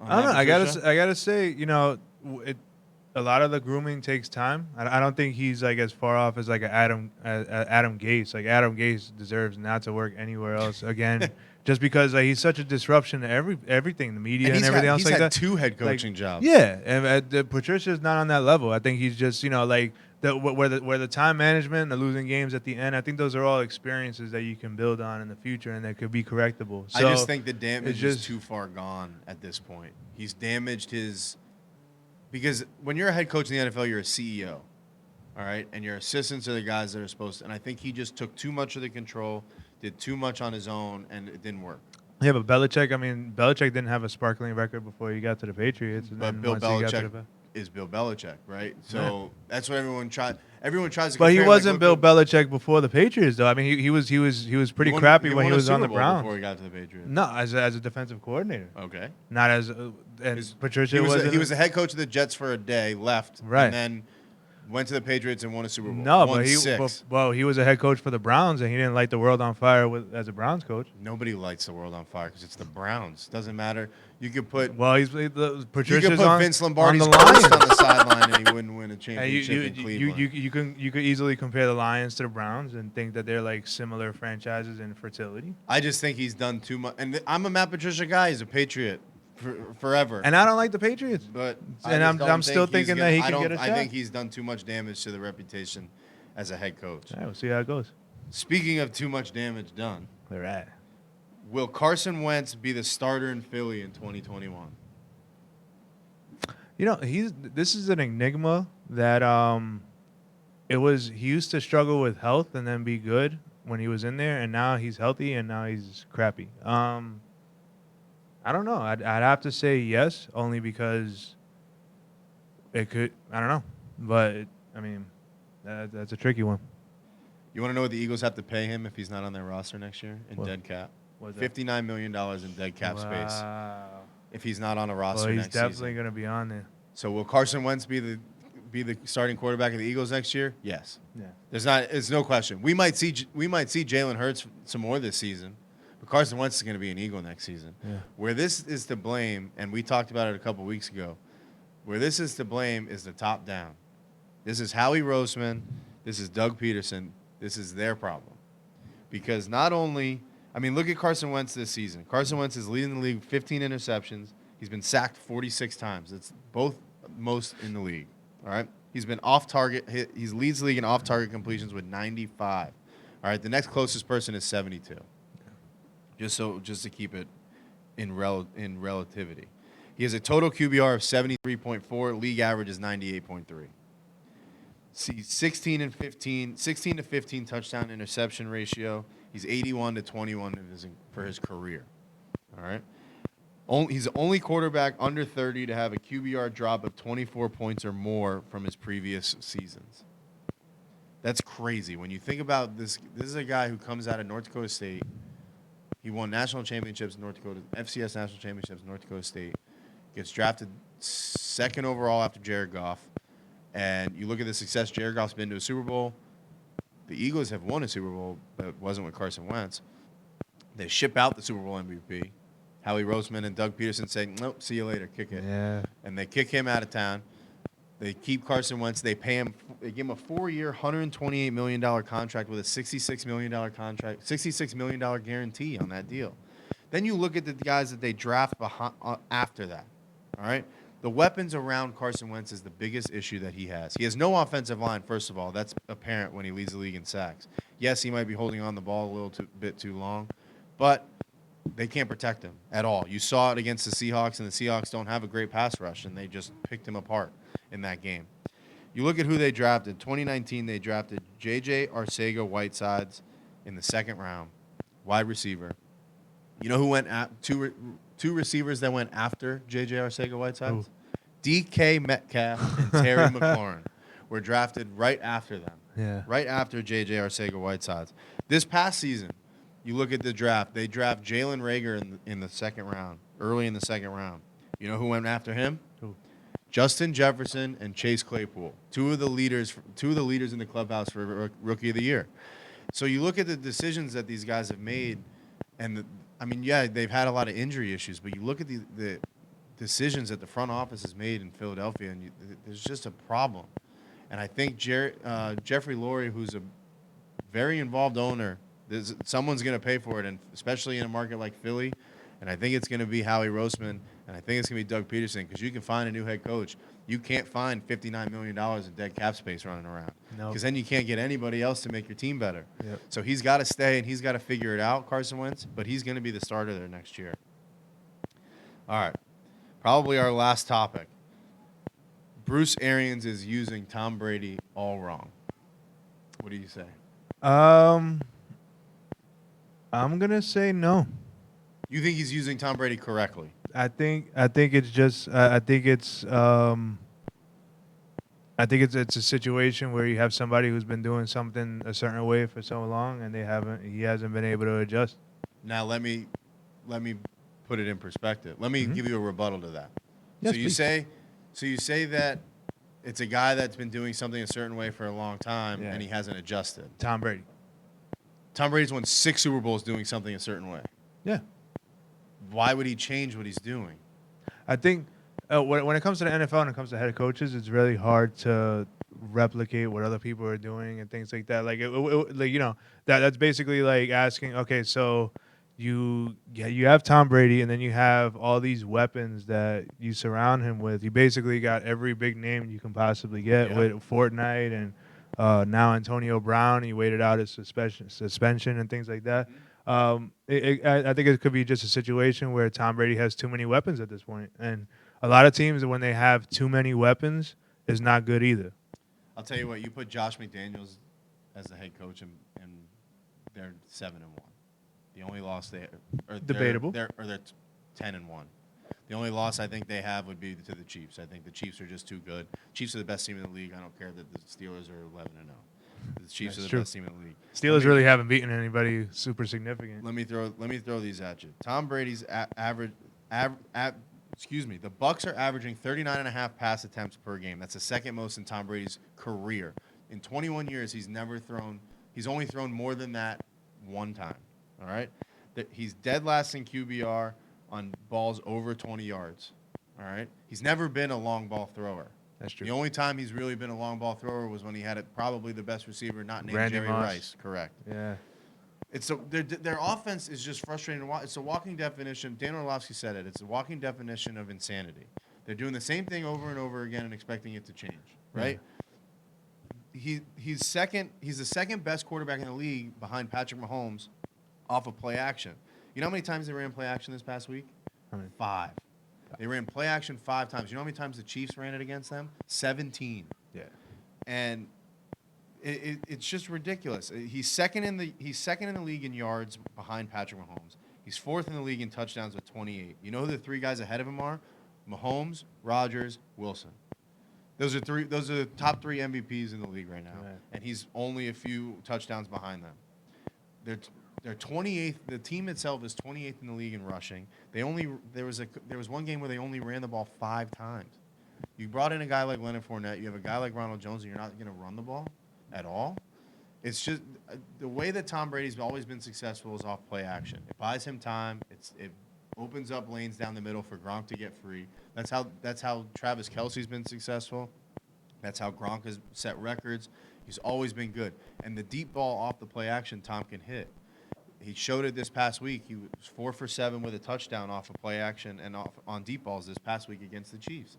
I don't know. I gotta say, you know, a lot of the grooming takes time. I don't think he's like as far off as like Adam Gase. Like Adam Gase deserves not to work anywhere else again, just because he's such a disruption to everything, the media and everything else like that. He's had 2 head coaching jobs. Yeah, and Patricia's not on that level. I think he's just, you know, like where the time management, the losing games at the end. I think those are all experiences that you can build on in the future and that could be correctable. So I just think the damage is too far gone at this point. He's damaged because when you're a head coach in the NFL, you're a CEO, all right? And your assistants are the guys that are supposed to. And I think he just took too much of the control, did too much on his own, and it didn't work. Yeah, but Belichick didn't have a sparkling record before he got to the Patriots. And But Bill Belichick is Bill Belichick, right? So that's what everyone tries to compare. But he wasn't Bill Belichick before the Patriots, though. I mean, he was pretty crappy when he was on the Browns. Before he got to the Patriots. No, as a defensive coordinator. Okay. Not as Patricia he was a head coach of the Jets for a day, left, right, and then went to the Patriots and won a Super Bowl. No, won but he was a head coach for the Browns, and he didn't light the world on fire as a Browns coach. Nobody lights the world on fire because it's the Browns. Doesn't matter. You could put Patricia's you could put Vince Lombardi's on the ghost on the sideline, and he wouldn't win a championship in Cleveland. You could easily compare the Lions to the Browns and think that they're like similar franchises in fertility. I just think he's done too much. And I'm a Matt Patricia guy. He's a Patriot forever. And I don't like the Patriots. But I'm still thinking that he can get a shot. I think he's done too much damage to the reputation as a head coach. All right, we'll see how it goes. Speaking of too much damage done, All right. Will Carson Wentz be the starter in Philly in 2021? You know, this is an enigma that he used to struggle with health and then be good when he was in there, and now he's healthy and now he's crappy. I don't know. I'd have to say yes, only because it could. I don't know, but that's a tricky one. You want to know what the Eagles have to pay him if he's not on their roster next year in dead cap? $59 million in dead cap space if he's not on a roster next season. He's definitely going to be on there. So will Carson Wentz be the starting quarterback of the Eagles next year? Yes. Yeah. There's no question. We might see Jalen Hurts some more this season, but Carson Wentz is going to be an Eagle next season. Yeah. Where this is to blame, and we talked about it a couple weeks ago, where this is to blame is the top down. This is Howie Roseman. This is Doug Peterson. This is their problem. Because not only, look at Carson Wentz this season. Carson Wentz is leading the league 15 interceptions. He's been sacked 46 times. It's both most in the league. All right. He's been off target. He's leads the league in off target completions with 95. All right. The next closest person is 72. Just to keep it in relativity. He has a total QBR of 73.4. League average is 98.3. See, 16 to 15 touchdown interception ratio. He's 81 to 21 for his career. All right. He's the only quarterback under 30 to have a QBR drop of 24 points or more from his previous seasons. That's crazy. When you think about this, this is a guy who comes out of North Dakota State. He won national championships in North Dakota, FCS national championships in North Dakota State. Gets drafted second overall after Jared Goff. And you look at the success Jared Goff's been to a Super Bowl. The Eagles have won a Super Bowl, but it wasn't with Carson Wentz. They ship out the Super Bowl MVP. Howie Roseman and Doug Peterson say, nope, see you later, kick it. Yeah. And they kick him out of town. They keep Carson Wentz. They pay him. They give him a 4-year, $128 million contract with a $66 million contract, $66 million guarantee on that deal. Then you look at the guys that they draft after that. All right? The weapons around Carson Wentz is the biggest issue that he has. He has no offensive line, first of all. That's apparent when he leads the league in sacks. Yes, he might be holding on the ball a little bit too long, but they can't protect him at all. You saw it against the Seahawks, and the Seahawks don't have a great pass rush, and they just picked him apart in that game. You look at who they drafted. 2019, they drafted J.J. Arcega-Whitesides in the second round, wide receiver. You know who went two receivers that went after J.J. Arcega-Whitesides? DK Metcalf and Terry McLaurin were drafted right after them. Yeah. Right after J.J. Arcega-Whitesides. This past season, you look at the draft. They draft Jalen Reagor in the second round, early in the second round. You know who went after him? Who? Justin Jefferson and Chase Claypool, two of the leaders in the clubhouse for Rookie of the Year. So you look at the decisions that these guys have made, and they've had a lot of injury issues, but you look at the decisions that the front office has made in Philadelphia, and there's just a problem. And I think Jeffrey Lurie, who's a very involved owner, someone's going to pay for it, and especially in a market like Philly. And I think it's going to be Howie Roseman, and I think it's going to be Doug Peterson, because you can find a new head coach. You can't find $59 million in dead cap space running around, because then you can't get anybody else to make your team better. Yep. So he's got to stay, and he's got to figure it out, Carson Wentz, but he's going to be the starter there next year. All right, probably our last topic. Bruce Arians is using Tom Brady all wrong. What do you say? I'm gonna say no. You think he's using Tom Brady correctly? I think it's just I think it's a situation where you have somebody who's been doing something a certain way for so long, and he hasn't been able to adjust. Now let me put it in perspective. Let me give you a rebuttal to that. Yes, So you say that it's a guy that's been doing something a certain way for a long time, and he hasn't adjusted. Tom Brady. Tom Brady's won 6 Super Bowls doing something a certain way. Yeah. Why would he change what he's doing? I think when it comes to the NFL and it comes to head coaches, it's really hard to replicate what other people are doing and things like that. Like, that's basically like asking, okay, so you have Tom Brady, and then you have all these weapons that you surround him with. You basically got every big name you can possibly get with Fortnite and now Antonio Brown. He waited out his suspension and things like that. I think it could be just a situation where Tom Brady has too many weapons at this point. And a lot of teams, when they have too many weapons, is not good either. I'll tell you what, you put Josh McDaniels as the head coach, and they're 7-1. The only loss debatable. They're 10-1. The only loss I think they have would be to the Chiefs. I think the Chiefs are just too good. Chiefs are the best team in the league. I don't care that the Steelers are 11-0. The Chiefs are the best team in the league. Steelers really haven't beaten anybody super significant. Let me throw these at you. Tom Brady's the Bucs are averaging 39.5 pass attempts per game. That's the second most in Tom Brady's career. In 21 years, he's only thrown more than that one time. All right? He's dead last in QBR on balls over 20 yards. All right? He's never been a long ball thrower. That's true. The only time he's really been a long ball thrower was when he had probably the best receiver, not named Randy Jerry Moss. Rice. Correct. Yeah. Their offense is just frustrating to watch. It's a walking definition. Dan Orlovsky said it. It's a walking definition of insanity. They're doing the same thing over and over again and expecting it to change. right? He's second. He's the second best quarterback in the league behind Patrick Mahomes off of play action. You know how many times they ran play action this past week? How many? 5. They ran play action 5 times. You know how many times the Chiefs ran it against them? 17. Yeah. And it's just ridiculous. He's second in the league in yards behind Patrick Mahomes. He's 4th in the league in touchdowns with 28. You know who the 3 guys ahead of him are? Mahomes, Rodgers, Wilson. Those are the top 3 MVPs in the league right now, Right. and he's only a few touchdowns behind them. They're 28th. The team itself is 28th in the league in rushing. There was one game where they only ran the ball 5 times. You brought in a guy like Leonard Fournette. You have a guy like Ronald Jones, and you're not going to run the ball at all. It's just the way that Tom Brady's always been successful is off play action. It buys him time. It opens up lanes down the middle for Gronk to get free. That's how Travis Kelce's been successful. That's how Gronk has set records. He's always been good. And the deep ball off the play action, Tom can hit. He showed it this past week. He was 4 for 7 with a touchdown off of play action and on deep balls this past week against the Chiefs.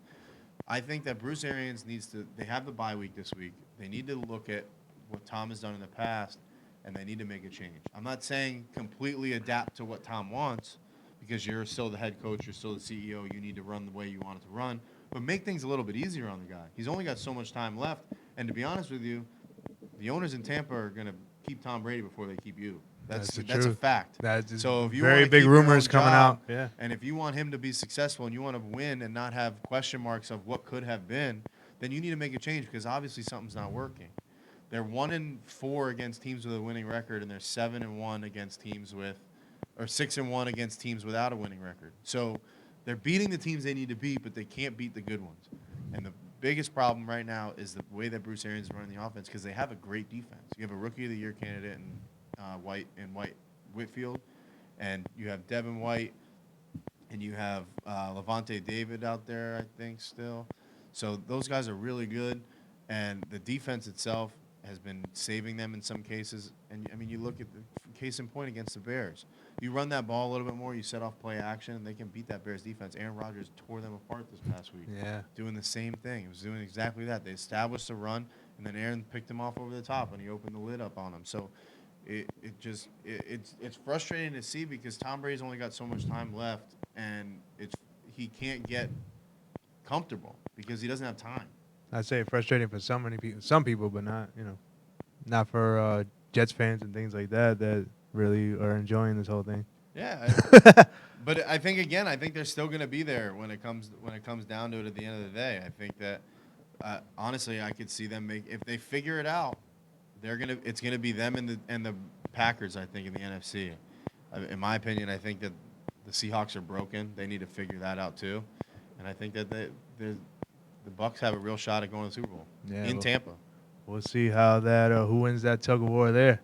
I think that Bruce Arians they have the bye week this week. They need to look at what Tom has done in the past, and they need to make a change. I'm not saying completely adapt to what Tom wants, because you're still the head coach, you're still the CEO, you need to run the way you want it to run, but make things a little bit easier on the guy. He's only got so much time left, and to be honest with you, the owners in Tampa are going to keep Tom Brady before they keep you. That's a fact. That's so if you very wanna big keep your rumors own coming job, out. Yeah. And if you want him to be successful and you want to win and not have question marks of what could have been, then you need to make a change, because obviously something's not working. They're 1-4 against teams with a winning record, and they're 7-1 against teams with, or 6-1 against teams without a winning record. So they're beating the teams they need to beat, but they can't beat the good ones. And the biggest problem right now is the way that Bruce Arians is running the offense, because they have a great defense. You have a Rookie of the Year candidate in White Whitfield, and you have Devin White, and you have Levante David out there, I think, still. So those guys are really good, and the defense itself has been saving them in some cases. And, I mean, you look at the case in point against the Bears. You run that ball a little bit more, you set off play action, and they can beat that Bears defense. Aaron Rodgers tore them apart this past week. Yeah. Doing the same thing. He was doing exactly that. They established a run, and then Aaron picked him off over the top, and he opened the lid up on him. So it's frustrating to see, because Tom Brady's only got so much time left, and he can't get comfortable because he doesn't have time. I'd say frustrating for some people, but not for Jets fans and things like that really are enjoying this whole thing. Yeah, but I think they're still going to be there when it comes down to it at the end of the day. I think that honestly, I could see them if they figure it out, it's gonna be them and the Packers. I think in the NFC. In my opinion, I think that the Seahawks are broken. They need to figure that out too, and I think that the Bucks have a real shot at going to the Super Bowl in Tampa. We'll see how who wins that tug of war there.